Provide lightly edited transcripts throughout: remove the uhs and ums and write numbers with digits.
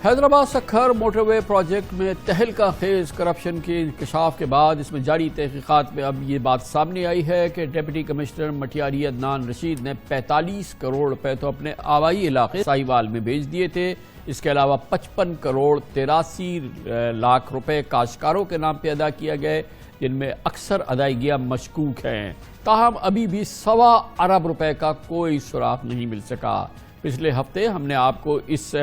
Hyderabad Sukkur motor وے project میں تہلکہ خیز corruption کے انکشاف کے بعد اس میں جاری تحقیقات میں اب یہ بات سامنے آئی ہے کہ ڈپٹی کمشنر مٹیاری عدنان رشید نے 45 کروڑ روپے تو اپنے آبائی علاقے ساہیوال میں بھیج دیے تھے۔ اس کے علاوہ 55 کروڑ 83 لاکھ روپے کاشتکاروں کے نام پہ ادا کیا گئے، جن میں اکثر ادائیگیاں مشکوک ہیں۔ تاہم ابھی بھی 1.25 ارب روپے کا کوئی سراغ نہیں مل سکا۔ پچھلے ہفتے ہم نے آپ کو اس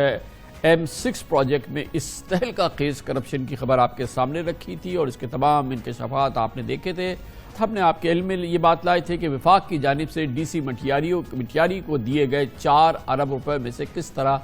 M6 پروجیکٹ میں اس تہلکہ خیز کرپشن کی خبر آپ کے سامنے رکھی تھی اور اس کے تمام انکشافات آپ نے دیکھے تھے۔ ہم نے آپ کے علم میں یہ بات لائے تھے کہ وفاق کی جانب سے ڈی سی مٹیاری کو دیے گئے 4 ارب روپے میں سے کس طرح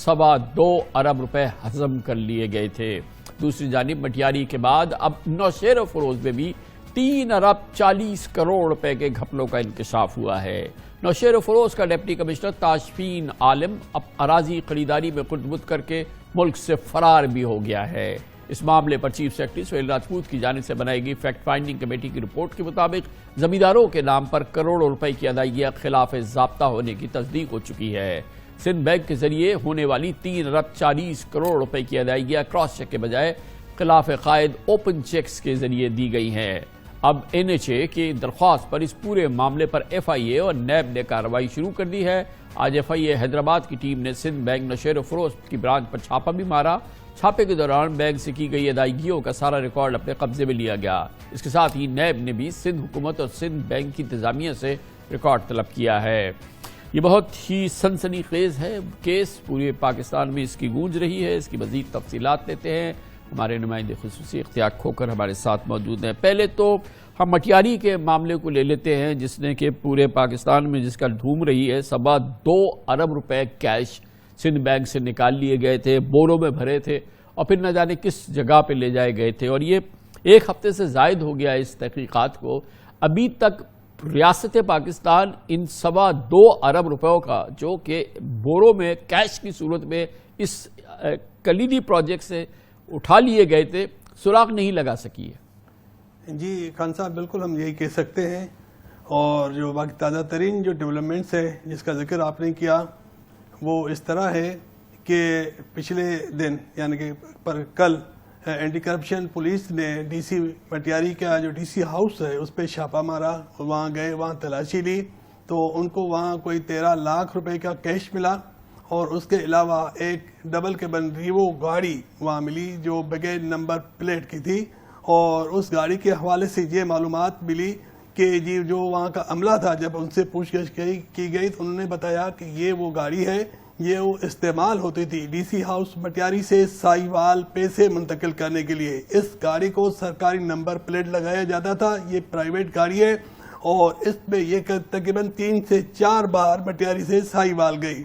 2.25 ارب روپے ہضم کر لیے گئے تھے۔ دوسری جانب مٹیاری کے بعد اب نوشہر و فروز میں بھی 3 ارب 40 کروڑ روپے کے گھپلوں کا انکشاف ہوا ہے۔ نوشہر و فروز کا ڈپٹی کمشنر تاشفین عالم اب اراضی خریداری میں خود مت کر کے ملک سے فرار بھی ہو گیا ہے۔ اس معاملے پر چیف سیکرٹری سہیل راجپوت کی جانب سے بنائی گئی فیکٹ فائنڈنگ کمیٹی کی رپورٹ کے مطابق زمینداروں کے نام پر کروڑوں روپے کی ادائیگیاں خلاف ضابطہ ہونے کی تصدیق ہو چکی ہے۔ سندھ بینک کے ذریعے ہونے والی 3 ارب 40 کروڑ روپے کی ادائیگیاں کراس چیک کے بجائے خلاف قائد اوپن چیکس کے ذریعے دی گئی ہیں۔ اب NHA کی درخواست پر اس پورے معاملے پر FIA اور نیب نے کارروائی شروع کر دی ہے۔ آج FIA حیدرآباد کی ٹیم نے سندھ بینک نوشہر و فروز کی برانچ پر چھاپا بھی مارا۔ چھاپے کے دوران بینک سے کی گئی ادائیگیوں کا سارا ریکارڈ اپنے قبضے میں لیا گیا۔ اس کے ساتھ ہی نیب نے بھی سندھ حکومت اور سندھ بینک کی انتظامیہ سے ریکارڈ طلب کیا ہے۔ یہ بہت ہی سنسنی خیز ہے کیس، پورے پاکستان میں اس کی گونج رہی ہے۔ اس کی مزید تفصیلات لیتے ہیں، ہمارے نمائندے خصوصی اختیار کھوکر ہمارے ساتھ موجود ہیں۔ پہلے تو ہم مٹیاری کے معاملے کو لے لیتے ہیں، جس نے کہ پورے پاکستان میں جس کا دھوم رہی ہے۔ 2.25 ارب روپے کیش سندھ بینک سے نکال لیے گئے تھے، بوروں میں بھرے تھے اور پھر نہ جانے کس جگہ پہ لے جائے گئے تھے، اور یہ 1 ہفتے سے زائد ہو گیا اس تحقیقات کو۔ ابھی تک ریاست پاکستان ان 2.25 ارب روپیوں کا جو کہ بوروں میں کیش کی صورت میں اس کلیدی پروجیکٹ سے اٹھا لیے گئے تھے، سراغ نہیں لگا سکی ہے۔ جی خان صاحب، بالکل ہم یہی کہہ سکتے ہیں، اور جو باقی تازہ ترین جو ڈیولپمنٹس ہے جس کا ذکر آپ نے کیا وہ اس طرح ہے کہ پچھلے دن یعنی کہ کل اینٹی کرپشن پولیس نے ڈی سی مٹیاری کا جو ڈی سی ہاؤس ہے اس پہ چھاپا مارا، وہاں گئے، وہاں تلاشی لی تو ان کو وہاں کوئی 13 لاکھ روپے کا کیش ملا، اور اس کے علاوہ ایک ڈبل کیبن ریوو گاڑی وہاں ملی جو بغیر نمبر پلیٹ کی تھی، اور اس گاڑی کے حوالے سے یہ معلومات ملی کہ جی جو وہاں کا عملہ تھا جب ان سے پوچھ گچھ کی گئی تو انہوں نے بتایا کہ یہ وہ گاڑی ہے، یہ وہ استعمال ہوتی تھی ڈی سی ہاؤس مٹیاری سے ساہیوال پیسے منتقل کرنے کے لیے۔ اس گاڑی کو سرکاری نمبر پلیٹ لگایا جاتا تھا، یہ پرائیویٹ گاڑی ہے، اور اس میں یہ تقریباً 3 سے 4 بار مٹیاری سے ساہیوال گئی۔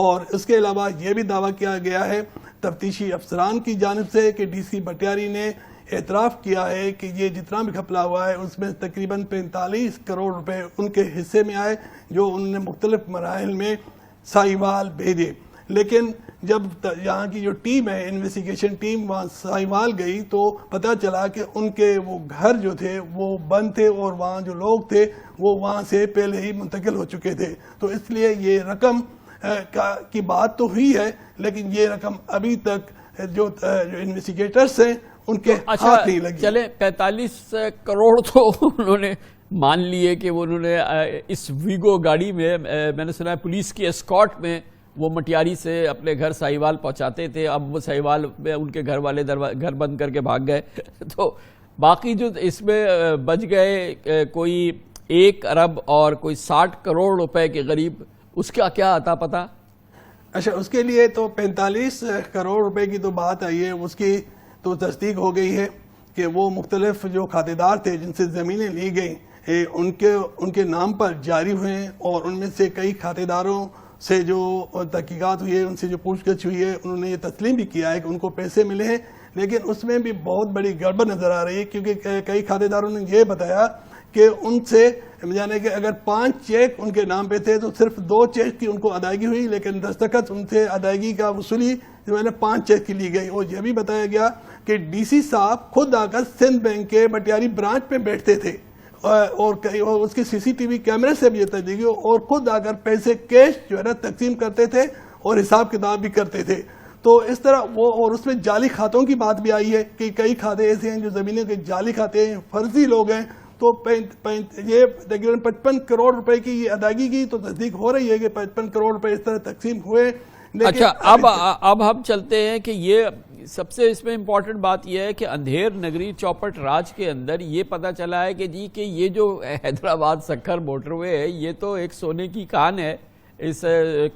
اور اس کے علاوہ یہ بھی دعویٰ کیا گیا ہے تفتیشی افسران کی جانب سے کہ ڈی سی مٹیاری نے اعتراف کیا ہے کہ یہ جتنا بھی گھپلا ہوا ہے اس میں تقریباً 45 کروڑ روپے ان کے حصے میں آئے جو انہوں نے مختلف مراحل میں ساہیوال بھیجے۔ لیکن جب یہاں کی جو ٹیم ہے، انویسٹیگیشن ٹیم، وہاں ساہیوال گئی تو پتہ چلا کہ ان کے وہ گھر جو تھے وہ بند تھے، اور وہاں جو لوگ تھے وہ وہاں سے پہلے ہی منتقل ہو چکے تھے۔ تو اس لیے یہ رقم کی بات تو ہوئی ہے، لیکن یہ رقم ابھی تک جو انویسٹیگیٹرز ہیں ان کے ہاتھ نہیں لگی۔ چلے 45 کروڑ تو انہوں نے مان لیے کہ انہوں نے اس ویگو گاڑی میں نے سنا ہے پولیس کی اسکارٹ میں وہ مٹیاری سے اپنے گھر ساہیوال پہنچاتے تھے۔ اب وہ ساہیوال میں ان کے گھر والے گھر بند کر کے بھاگ گئے، تو باقی جو اس میں بچ گئے کوئی 1 ارب اور کوئی 60 کروڑ روپے کے قریب، اس کا کیا عطا پتہ؟ اچھا، اس کے لیے تو 45 کروڑ روپے کی تو بات آئی ہے، اس کی تو تصدیق ہو گئی ہے کہ وہ مختلف جو کھاتے دار تھے جن سے زمینیں لی گئیں ان کے نام پر جاری ہوئے ہیں، اور ان میں سے کئی کھاتے داروں سے جو تحقیقات ہوئی ہے، ان سے جو پوچھ گچھ ہوئی ہے، انہوں نے یہ تسلیم بھی کیا ہے کہ ان کو پیسے ملے ہیں، لیکن اس میں بھی بہت بڑی گڑبڑ نظر آ رہی ہے، کیونکہ کئی کھاتے داروں نے یہ بتایا کہ ان سے یعنی کہ اگر 5 چیک ان کے نام پہ تھے تو صرف 2 چیک کی ان کو ادائیگی ہوئی، لیکن دستخط ان سے ادائیگی کا وصولی جو ہے نا 5 چیک کی لی گئی۔ اور یہ بھی بتایا گیا کہ ڈی سی صاحب خود آ کر سندھ بینک کے مٹیاری برانچ میں بیٹھتے تھے، اور اس کے CCTV کیمرے سے بھی یہ تصدیق ہوئی، اور خود آ کر پیسے کیش جو ہے نا تقسیم کرتے تھے اور حساب کتاب بھی کرتے تھے۔ تو اس طرح وہ، اور اس میں جعلی کھاتوں کی بات بھی آئی ہے کہ کئی کھاتے ایسے ہیں جو زمینوں کے جعلی کھاتے ہیں، فرضی لوگ ہیں. تو یہ تقریباً 55 کروڑ روپے کی یہ ادائیگی کی تو تصدیق ہو رہی ہے کہ 55 کروڑ روپے اس طرح تقسیم ہوئے. اچھا، اب ہم چلتے ہیں کہ یہ سب سے اس میں امپورٹنٹ بات یہ ہے کہ اندھیر نگری چوپٹ راج کے اندر یہ پتا چلا ہے کہ جی کہ یہ جو حیدرآباد سکھر موٹر وے ہے یہ تو ایک سونے کی کان ہے اس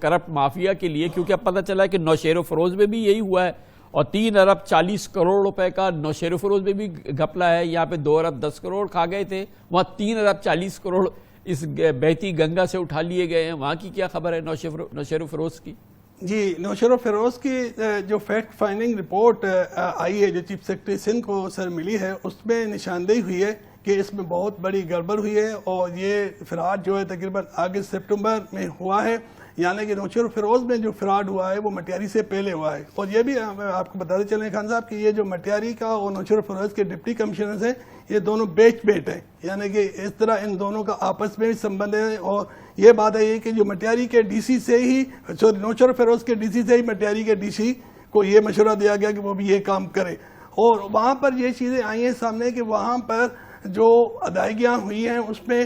کرپٹ مافیا کے لیے، کیونکہ اب پتا چلا ہے کہ نوشیر و فروز میں بھی یہی ہوا ہے اور 3 ارب 40 کروڑ روپے کا نوشیر و فروز میں بھی گھپلا ہے. یہاں پہ 2 ارب 10 کروڑ کھا گئے تھے، وہاں 3 ارب 40 کروڑ اس بہتی گنگا سے اٹھا لیے گئے ہیں. وہاں کی کیا خبر ہے نوشیر و فروز کی؟ جی، نوشیر و فیروز کی جو فیکٹ فائنڈنگ رپورٹ آئی ہے جو چیف سیکرٹری سندھ کو سر ملی ہے، اس میں نشاندہی ہوئی ہے کہ اس میں بہت بڑی گڑبڑ ہوئی ہے اور یہ فراڈ جو ہے تقریباً اگست سپٹمبر میں ہوا ہے. یعنی کہ نوشیر و فیروز میں جو فراڈ ہوا ہے وہ مٹیاری سے پہلے ہوا ہے. اور یہ بھی آپ کو بتاتے چلیں خان صاحب کہ یہ جو مٹیاری کا اور نوشیر و فیروز کے ڈپٹی کمشنرز ہیں یہ دونوں بیچ بیٹ ہیں، یعنی کہ اس طرح ان دونوں کا آپس میں بھی سمبند ہے. اور یہ بات ہے یہ کہ جو مٹیاری کے ڈی سی سے ہی، نوشیر و فیروز کے ڈی سی سے ہی مٹیاری کے ڈی سی کو یہ مشورہ دیا گیا کہ وہ بھی یہ کام کرے. اور وہاں پر یہ چیزیں آئی ہیں سامنے کہ وہاں پر جو ادائیگیاں ہوئی ہیں اس میں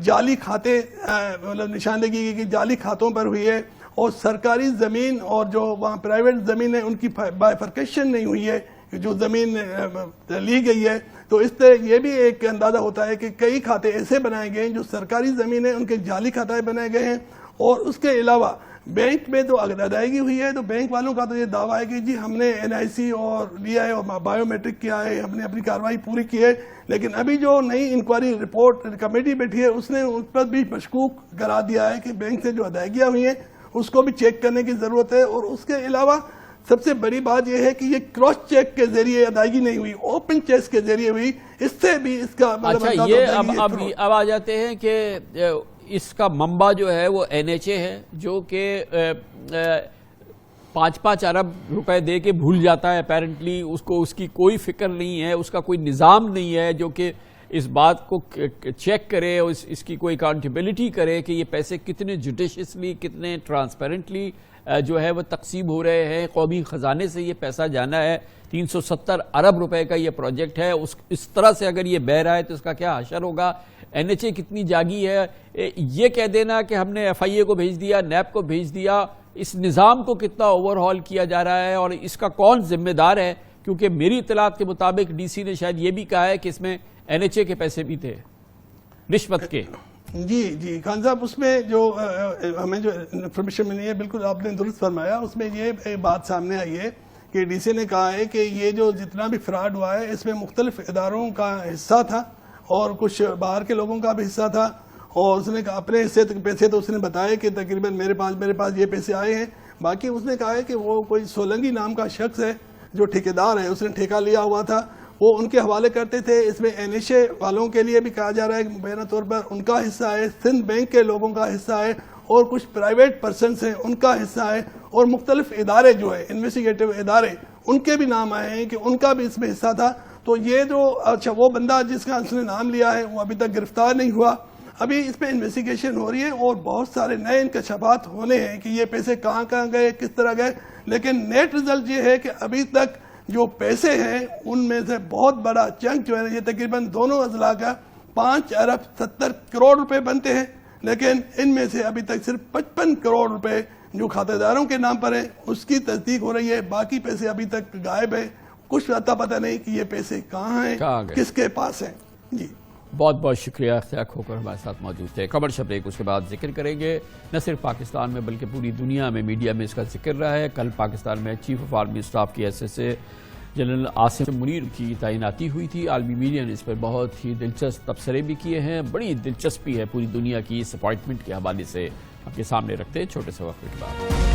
جعلی کھاتے مطلب نشاندہی کی کہ جعلی کھاتوں پر ہوئی ہے، اور سرکاری زمین اور جو وہاں پرائیویٹ زمین ہے ان کی بائیفرکیشن نہیں ہوئی ہے، جو زمین لی گئی ہے. تو اس سے یہ بھی ایک اندازہ ہوتا ہے کہ کئی کھاتے ایسے بنائے گئے ہیں جو سرکاری زمین ہے ان کے جعلی کھاتے بنائے گئے ہیں. اور اس کے علاوہ بینک میں تو اگر ادائیگی ہوئی ہے تو بینک والوں کا تو یہ دعویٰ ہے کہ جی ہم نے NIC اور لیا ہے اور بایو میٹرک کیا ہے، ہم نے اپنی کارروائی پوری کی ہے. لیکن ابھی جو نئی انکوائری رپورٹ کمیٹی بیٹھی ہے اس نے ان پر بھی مشکوک کرا دیا ہے کہ بینک سے جو ادائیگیاں ہوئی ہیں اس کو بھی چیک کرنے کی ضرورت ہے. اور اس کے علاوہ سب سے بڑی بات یہ ہے کہ یہ کراس چیک کے ذریعے ادائیگی نہیں ہوئی، اوپن چیک کے ذریعے ہوئی. اس سے بھی اس کا اچھا، یہ اب آ جاتے ہیں کہ اس کا منبع جو ہے وہ NHA ہے جو کہ 5-5 ارب روپے دے کے بھول جاتا ہے اپیرنٹلی. اس کو اس کی کوئی فکر نہیں ہے، اس کا کوئی نظام نہیں ہے جو کہ اس بات کو چیک کرے اور اس کی کوئی اکاؤنٹیبلٹی کرے کہ یہ پیسے کتنے جوڈیشیسلی، کتنے ٹرانسپیرنٹلی جو ہے وہ تقسیم ہو رہے ہیں. قومی خزانے سے یہ پیسہ جانا ہے، 370 ارب روپے کا یہ پروجیکٹ ہے. اس طرح سے اگر یہ بہ رہا ہے تو اس کا کیا حشر ہوگا؟ NHA کتنی جاگی ہے؟ یہ کہہ دینا کہ ہم نے FIA کو بھیج دیا، نیب کو بھیج دیا، اس نظام کو کتنا اوور ہال کیا جا رہا ہے اور اس کا کون ذمہ دار ہے؟ کیونکہ میری اطلاعات کے مطابق DC نے شاید یہ بھی کہا ہے کہ اس میں NHA کے پیسے بھی تھے رشوت کے. جی خان صاحب، اس میں جو ہمیں جو انفارمیشن ملی ہے بالکل آپ نے درست فرمایا. اس میں یہ بات سامنے آئی ہے کہ DC نے کہا ہے کہ یہ جو جتنا بھی فراڈ ہوا ہے اس میں مختلف اداروں کا حصہ تھا اور کچھ باہر کے لوگوں کا بھی حصہ تھا. اور اس نے اپنے حصے پیسے تو اس نے بتایا کہ تقریباً میرے پاس یہ پیسے آئے ہیں. باقی اس نے کہا ہے کہ وہ کوئی سولنگی نام کا شخص ہے جو ٹھیکیدار ہے، اس نے ٹھیکہ لیا ہوا تھا، وہ ان کے حوالے کرتے تھے. اس میں NHA والوں کے لیے بھی کہا جا رہا ہے کہ مبینہ طور پر ان کا حصہ ہے، سندھ بینک کے لوگوں کا حصہ ہے اور کچھ پرائیویٹ پرسنس ہیں ان کا حصہ ہے، اور مختلف ادارے جو ہے انویسٹیگیٹو ادارے ان کے بھی نام آئے ہیں کہ ان کا بھی اس میں حصہ تھا. تو یہ جو اچھا وہ بندہ جس کا اس نے نام لیا ہے وہ ابھی تک گرفتار نہیں ہوا. ابھی اس پہ انویسٹیگیشن ہو رہی ہے اور بہت سارے نئے انکشافات ہونے ہیں کہ یہ پیسے کہاں گئے، کس طرح گئے. لیکن نیٹ رزلٹ یہ ہے کہ ابھی تک جو پیسے ہیں ان میں سے بہت بڑا چنک جو ہے یہ تقریباً دونوں اضلاع کا 5 ارب 70 کروڑ روپے بنتے ہیں. لیکن ان میں سے ابھی تک صرف 55 کروڑ روپے جو کھاتہ داروں کے نام پر ہیں اس کی تصدیق ہو رہی ہے. باقی پیسے ابھی تک غائب ہیں، کچھ پتہ نہیں کہ یہ پیسے کہاں ہیں، کس کے پاس ہیں. جی بہت بہت شکریہ اختیار کھوکر ہمارے ساتھ موجود تھے. کمرشل بریک اس کے بعد ذکر کریں گے. نہ صرف پاکستان میں بلکہ پوری دنیا میں میڈیا میں اس کا ذکر رہا ہے. کل پاکستان میں چیف آف آرمی اسٹاف کی حیثیت سے جنرل عاصم منیر کی تعیناتی ہوئی تھی. عالمی میڈیا نے اس پر بہت ہی دلچسپ تبصرے بھی کیے ہیں. بڑی دلچسپی ہے پوری دنیا کی اس اپائنٹمنٹ کے حوالے سے. آپ کے سامنے رکھتے ہیں چھوٹے سے وقفے کے بعد.